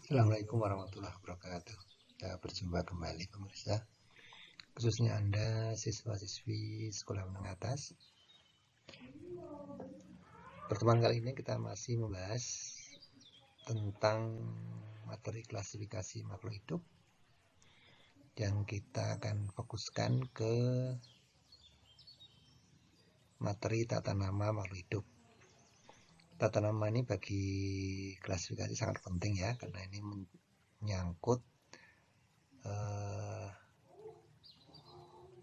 Assalamualaikum warahmatullahi wabarakatuh. Kita berjumpa kembali pemirsa, khususnya Anda siswa-siswi sekolah menengah atas. Pertemuan kali ini kita masih membahas tentang materi klasifikasi makhluk hidup, yang kita akan fokuskan ke materi tata nama makhluk hidup. Tata nama ini bagi klasifikasi sangat penting ya, karena ini menyangkut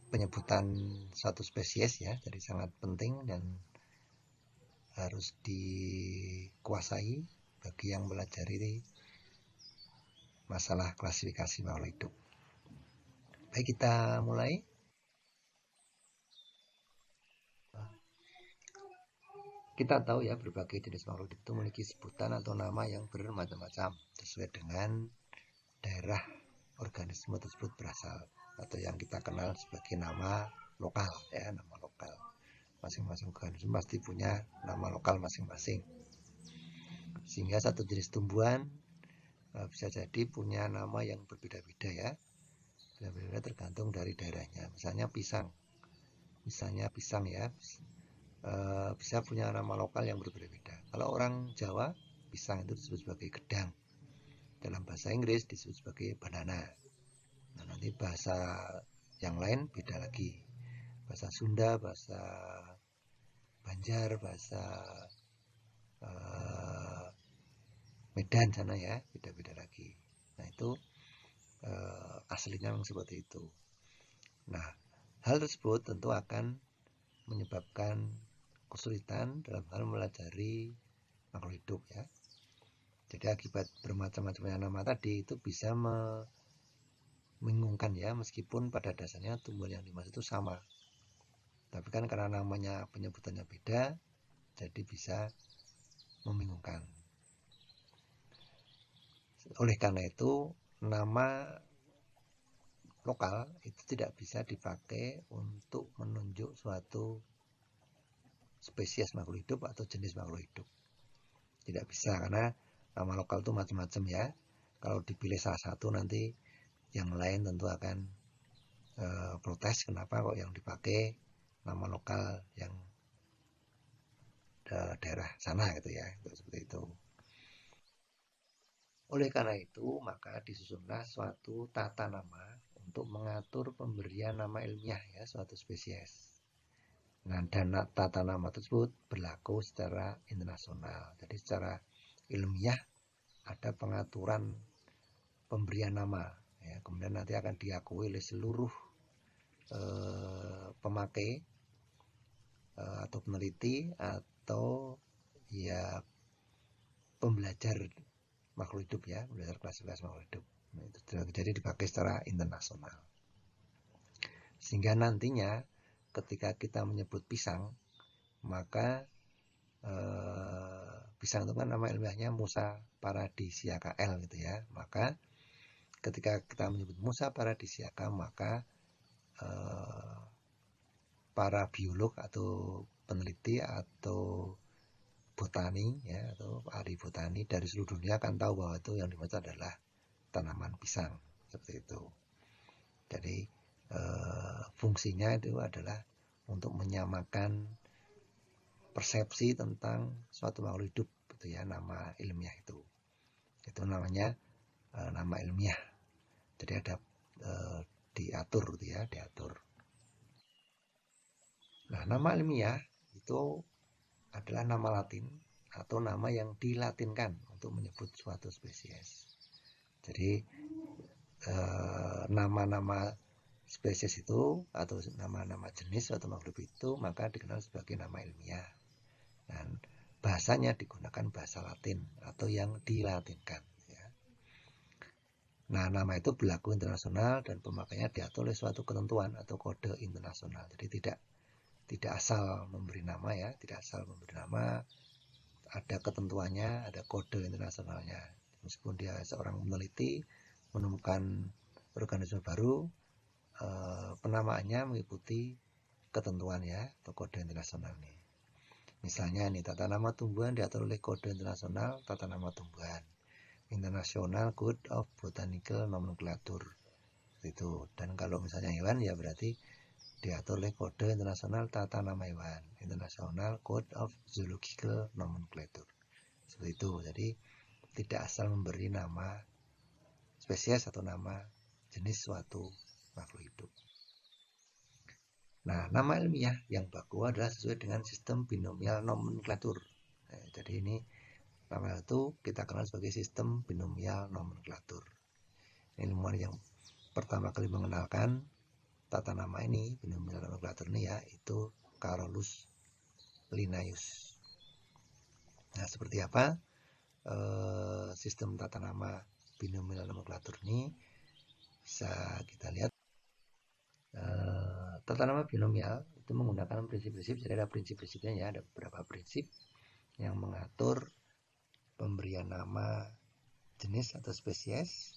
penyebutan suatu spesies ya, jadi sangat penting dan harus dikuasai bagi yang pelajari masalah klasifikasi makhluk hidup. Baik, kita mulai. Kita tahu ya, berbagai jenis makhluk hidup itu memiliki sebutan atau nama yang bermacam-macam sesuai dengan daerah organisme tersebut berasal, atau yang kita kenal sebagai nama lokal ya, nama lokal. Masing-masing organisme pasti punya nama lokal masing-masing, sehingga satu jenis tumbuhan bisa jadi punya nama yang berbeda-beda ya, berbeda-beda tergantung dari daerahnya. Misalnya pisang ya, bisa punya nama lokal yang berbeda-beda. Kalau orang Jawa, pisang itu disebut sebagai gedang, dalam bahasa Inggris disebut sebagai banana. Nah, nanti bahasa yang lain beda lagi, bahasa Sunda, bahasa Banjar, bahasa Medan sana ya, beda-beda lagi. Nah, itu aslinya memang seperti itu. Nah, hal tersebut tentu akan menyebabkan kesulitan dalam hal melajari makhluk hidup ya. Jadi akibat bermacam-macamnya nama tadi itu bisa membingungkan ya, meskipun pada dasarnya tumbuhan yang dimaksud itu sama. Tapi kan karena namanya penyebutannya beda, jadi bisa membingungkan. Oleh karena itu, nama lokal itu tidak bisa dipakai untuk menunjuk suatu spesies makhluk hidup atau jenis makhluk hidup. Tidak bisa, karena nama lokal itu macam-macam ya. Kalau dipilih salah satu, nanti yang lain tentu akan protes, kenapa kok yang dipakai nama lokal yang daerah sana gitu ya, seperti itu. Oleh karena itu, maka disusunlah suatu tata nama untuk mengatur pemberian nama ilmiah ya suatu spesies. Nah, dan tata nama tersebut berlaku secara internasional. Jadi secara ilmiah ada pengaturan pemberian nama ya, kemudian nanti akan diakui oleh seluruh pemakai atau peneliti atau ya pembelajar makhluk hidup ya, belajar klasifikasi makhluk hidup. Nah, itu jadi dipakai secara internasional, sehingga nantinya ketika kita menyebut pisang, maka pisang itu kan nama ilmiahnya Musa paradisiaca L gitu ya. Maka ketika kita menyebut Musa paradisiaca, maka para biolog atau peneliti atau botani ya, atau ahli botani dari seluruh dunia akan tahu bahwa itu yang dimaksud adalah tanaman pisang, seperti itu. Jadi fungsinya itu adalah untuk menyamakan persepsi tentang suatu makhluk hidup gitu ya, nama ilmiah itu namanya nama ilmiah. Jadi ada diatur gitu ya, diatur. Nah, nama ilmiah itu adalah nama Latin atau nama yang dilatinkan untuk menyebut suatu spesies. Jadi nama-nama spesies itu atau nama-nama jenis suatu makhluk itu maka dikenal sebagai nama ilmiah. Dan bahasanya digunakan bahasa Latin atau yang dilatinkan ya. Nah, nama itu berlaku internasional dan pemakaiannya diatur oleh suatu ketentuan atau kode internasional. Jadi tidak asal memberi nama ya, tidak asal memberi nama, ada ketentuannya, ada kode internasionalnya. Meskipun dia seorang peneliti menemukan organisme baru, penamaannya mengikuti ketentuan ya, atau kode internasional nih. Misalnya nih, tata nama tumbuhan diatur oleh kode internasional tata nama tumbuhan. International Code of Botanical Nomenclature itu. Dan kalau misalnya hewan ya berarti diatur oleh Kode Internasional Tata Nama Hewan, International Code of Zoological Nomenclature. Seperti itu. Jadi tidak asal memberi nama spesies atau nama jenis suatu makhluk hidup. Nah, nama ilmiah yang baku adalah sesuai dengan sistem binomial nomenklatur. Nah, jadi ini nama itu kita kenal sebagai sistem binomial nomenklatur. Ilmuwan yang pertama kali mengenalkan tata nama ini, binomial nomenklatur ini ya, itu Carolus Linnaeus. Nah, seperti apa sistem tata nama binomial nomenklatur ini? Bisa kita lihat. Tata nama binomial itu menggunakan prinsip-prinsip, jadi ada prinsip-prinsipnya ya, ada beberapa prinsip yang mengatur pemberian nama jenis atau spesies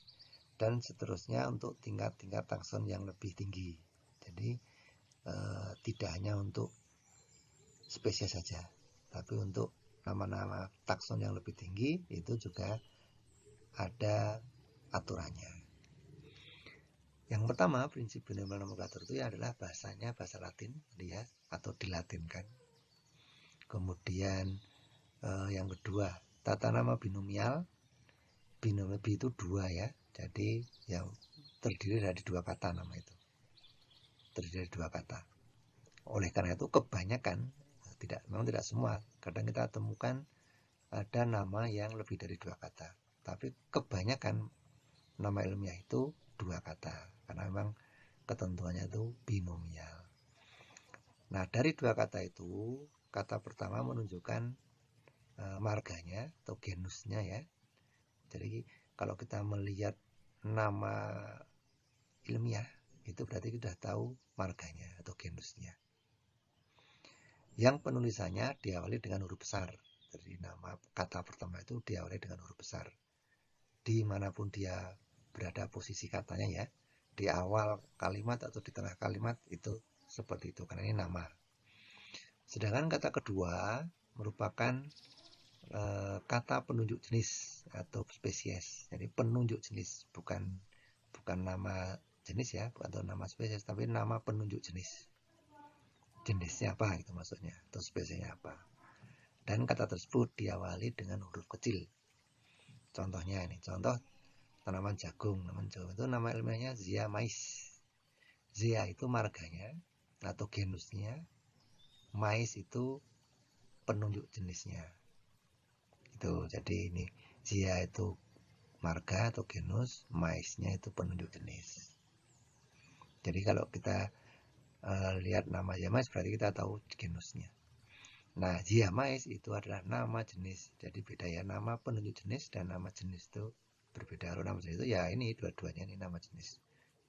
dan seterusnya untuk tingkat-tingkat takson yang lebih tinggi. Jadi tidak hanya untuk spesies saja, tapi untuk nama-nama takson yang lebih tinggi itu juga ada aturannya. Yang pertama, prinsip binomial nomenklatur itu adalah bahasanya bahasa Latin, ya, atau dilatinkan. Kemudian yang kedua, tata nama binomial. Binomial itu dua ya, jadi yang terdiri dari dua kata nama itu. Terdiri dari dua kata. Oleh karena itu kebanyakan, memang tidak semua, kadang kita temukan ada nama yang lebih dari dua kata. Tapi kebanyakan nama ilmiah itu dua kata, karena memang ketentuannya itu binomial. Nah, dari dua kata itu, kata pertama menunjukkan marganya atau genusnya ya. Jadi kalau kita melihat nama ilmiah itu berarti kita tahu marganya atau genusnya. Yang penulisannya diawali dengan huruf besar. Jadi nama kata pertama itu diawali dengan huruf besar. Dimanapun dia berada posisi katanya ya, di awal kalimat atau di tengah kalimat itu seperti itu, karena ini nama. Sedangkan kata kedua merupakan kata penunjuk jenis atau spesies. Jadi penunjuk jenis, bukan nama jenis ya, atau nama spesies, tapi nama penunjuk jenis. Jenisnya apa itu maksudnya, atau spesiesnya apa. Dan kata tersebut diawali dengan huruf kecil. Contohnya ini, contoh tanaman jagung. Tanaman jagung itu nama ilmiahnya Zea mais. Zea itu marganya atau genusnya. Mais itu penunjuk jenisnya. Itu jadi ini Zea itu marga atau genus, maisnya itu penunjuk jenis. Jadi kalau kita lihat nama Zea mais berarti kita tahu genusnya. Nah, Zea mais itu adalah nama jenis. Jadi beda ya, nama penunjuk jenis dan nama jenis itu berbeda. Kalau nama jenis itu ya ini dua-duanya ini nama jenis.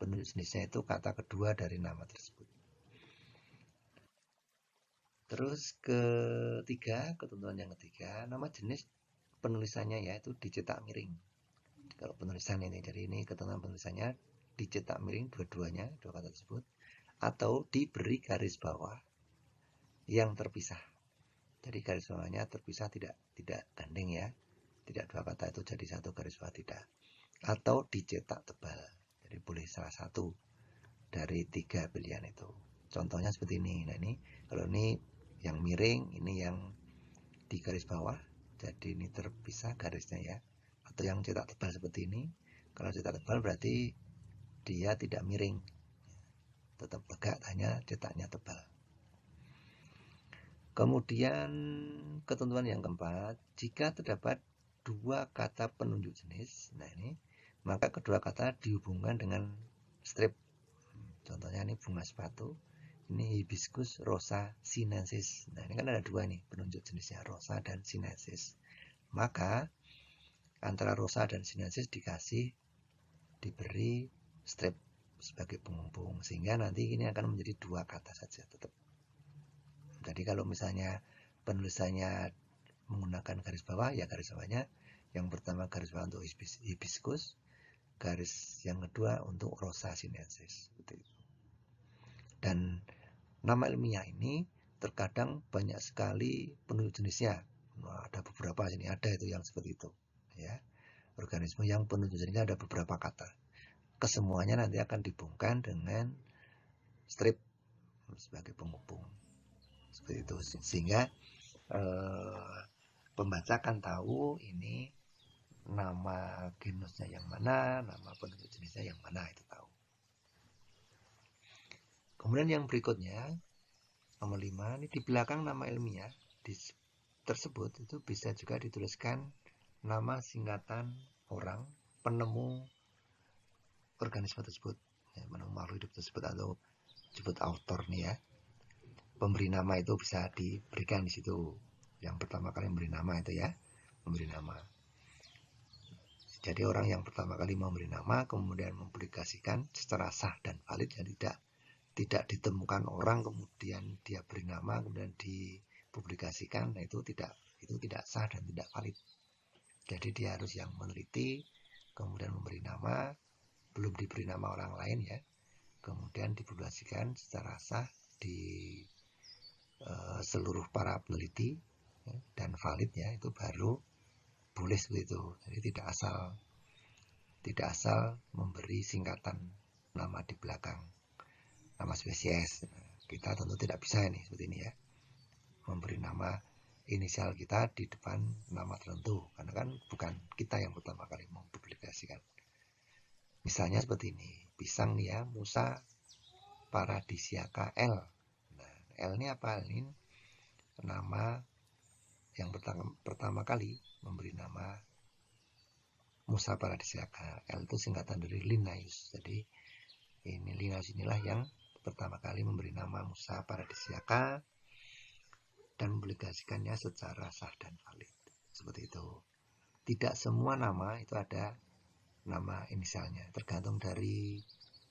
Penunjuk jenisnya itu kata kedua dari nama tersebut. Terus ketiga, ketentuan yang ketiga, nama jenis penulisannya yaitu dicetak miring. Kalau penulisan ini, jadi ini ketentuan penulisannya dicetak miring dua-duanya, dua kata tersebut, atau diberi garis bawah yang terpisah. Jadi garis bawahnya terpisah, tidak gandeng ya, tidak dua kata itu jadi satu garis bawah, tidak. Atau dicetak tebal, jadi boleh salah satu dari tiga pilihan itu. Contohnya seperti ini. Nah ini kalau ini yang miring, ini yang di garis bawah, jadi ini terpisah garisnya ya. Atau yang cetak tebal seperti ini. Kalau cetak tebal berarti dia tidak miring, tetap tegak, hanya cetaknya tebal. Kemudian ketentuan yang keempat, jika terdapat dua kata penunjuk jenis, nah ini, maka kedua kata dihubungkan dengan strip. Contohnya ini bunga sepatu, ini hibiscus rosa sinensis. Nah ini kan ada dua nih penunjuk jenisnya, rosa dan sinensis. Maka antara rosa dan sinensis diberi strip sebagai penghubung, sehingga nanti ini akan menjadi dua kata saja tetap. Jadi kalau misalnya penulisannya menggunakan garis bawah, ya garis bawahnya yang pertama garis bawah untuk hibiscus, garis yang kedua untuk rosa sinensis. Dan nama ilmiah ini terkadang banyak sekali penunjuk jenisnya. Nah, ada beberapa sini, ada itu yang seperti itu ya. organisme yang penunjuk jenisnya ada beberapa kata. Kesemuanya nanti akan dihubungkan dengan strip sebagai penghubung. Seperti itu, sehingga pembaca akan tahu ini nama genusnya yang mana, nama penunjuk jenisnya yang mana, itu tahu. Kemudian yang berikutnya, nomor 5, ini di belakang nama ilmiah tersebut itu bisa juga dituliskan nama singkatan orang penemu organisme tersebut, penemu makhluk hidup tersebut, atau disebut author nih ya. Pemberi nama itu bisa diberikan di situ. Yang pertama kali memberi nama itu ya, memberi nama. Jadi orang yang pertama kali memberi nama kemudian mempublikasikan secara sah dan valid, yang tidak ditemukan orang kemudian dia beri nama kemudian dipublikasikan, nah itu tidak sah dan tidak valid. Jadi dia harus yang meneliti kemudian memberi nama, belum diberi nama orang lain ya, kemudian dipublikasikan secara sah di seluruh para peneliti ya, dan valid ya, itu baru boleh seperti itu. Jadi tidak asal memberi singkatan nama di belakang nama spesies. Kita tentu tidak bisa ini seperti ini ya, memberi nama inisial kita di depan nama tertentu, karena kan bukan kita yang pertama kali mempublikasikan. Misalnya seperti ini, pisang nih ya, Musa paradisiaca L. Nah, L ini apa? Ini nama yang pertama kali memberi nama Musa paradisiaca. L itu singkatan dari Linnaeus. Jadi ini Linnaeus inilah yang pertama kali memberi nama Musa paradisiaca dan mempublikasikannya secara sah dan valid. Seperti itu. Tidak semua nama itu ada nama inisialnya, tergantung dari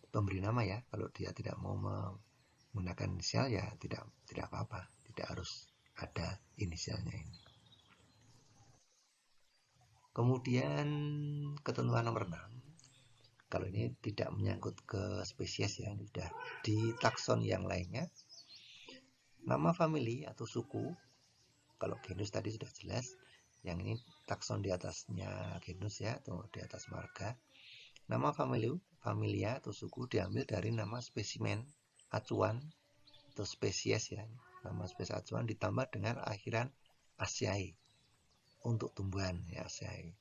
pemberi nama ya. Kalau dia tidak mau menggunakan inisial ya tidak apa-apa, tidak harus ada inisialnya ini. Kemudian ketentuan nomor 6, kalau ini tidak menyangkut ke spesies ya, ini sudah di takson yang lainnya. Nama famili atau suku, kalau genus tadi sudah jelas, yang ini takson di atasnya genus ya, atau di atas marga. Nama familia atau suku diambil dari nama spesimen acuan atau spesies ya, nama spesies acuan ditambah dengan akhiran asiae untuk tumbuhan ya, asiae,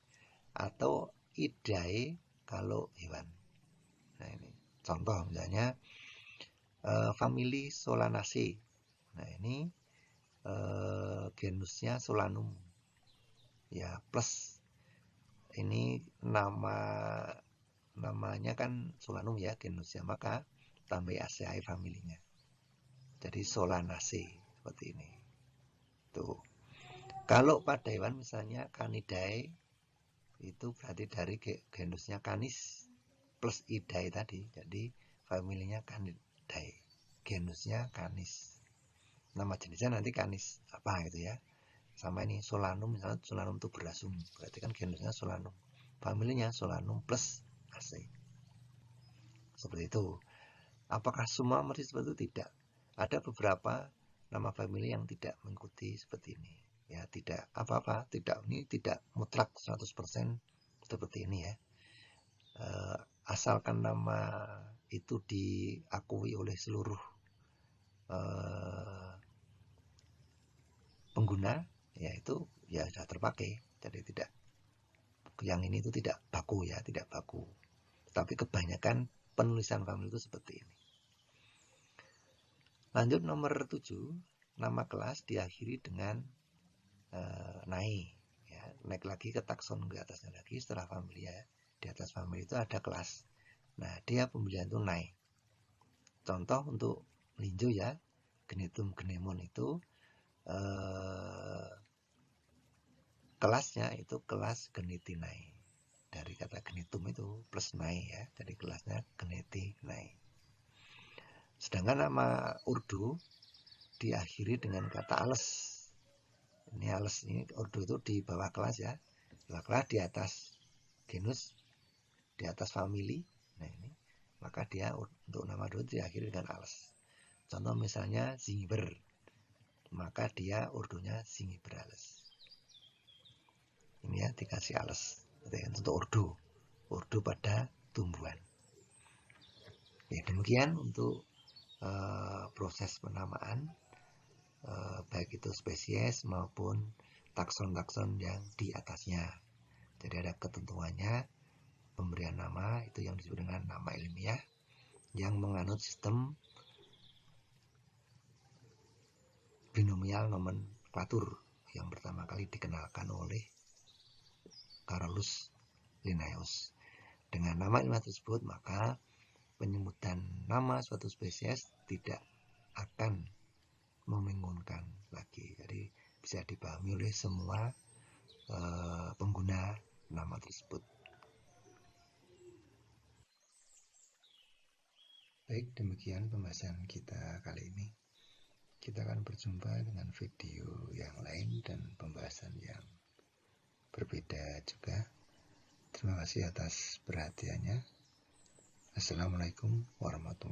atau idae kalau hewan. Nah ini contoh misalnya famili Solanaceae. Nah ini genusnya Solanum ya, plus ini namanya kan Solanum ya genusnya, maka tambah Aceae familinya. Jadi Solanaceae seperti ini. Tuh. Kalau pada hewan misalnya Canidae, itu berarti dari genusnya Canis plus Idae tadi. Jadi familinya Canidae, genusnya Canis. Nama jenisnya nanti Canis apa gitu ya. Sama ini Solanum, misalnya Solanum tuberosum, berarti kan genusnya Solanum, familinya Solanum plus Aceae. Seperti itu. Apakah semua mesti seperti itu? Tidak. Ada beberapa nama famili yang tidak mengikuti seperti ini. Ya, tidak apa-apa, ini tidak mutlak 100% seperti ini ya. Asalkan nama itu diakui oleh seluruh pengguna, ya itu ya sudah terpakai. Jadi tidak, yang ini itu tidak baku ya, tidak baku. Tapi kebanyakan penulisan famili itu seperti ini. Lanjut nomor 7, nama kelas diakhiri dengan naik ya, naik lagi ke takson ke atasnya lagi. Setelah familia, di atas famili itu ada kelas. Nah dia pemilihan itu naik. Contoh untuk melinjo ya, Gnetum Gnemon itu kelasnya itu kelas Gnetinae. Dari kata Gnetum itu plus nae ya, jadi kelasnya Gnetinae. Sedangkan nama Urdu diakhiri dengan kata ales. Ini ales, ini Urdu itu di bawah kelas ya, bawah kelas di atas genus, di atas famili. Nah ini, maka dia untuk nama Urdu diakhiri dengan ales. Contoh misalnya Zingiber, maka dia Urdunya Zingiberales. Ini ya dikasih ales. untuk ordo pada tumbuhan. Ya, demikian untuk proses penamaan baik itu spesies maupun takson-takson yang di atasnya. Jadi ada ketentuannya, pemberian nama itu yang disebut dengan nama ilmiah yang menganut sistem binomial nomenklatur yang pertama kali dikenalkan oleh Carolus Linnaeus. Dengan nama ilmiah tersebut, maka penyebutan nama suatu spesies tidak akan membingungkan lagi. Jadi bisa dipahami oleh semua pengguna nama tersebut. Baik, demikian pembahasan kita kali ini. Kita akan berjumpa dengan video yang lain dan pembahasan yang berbeda juga. Terima kasih atas perhatiannya. Assalamualaikum warahmatullahi wabarakatuh.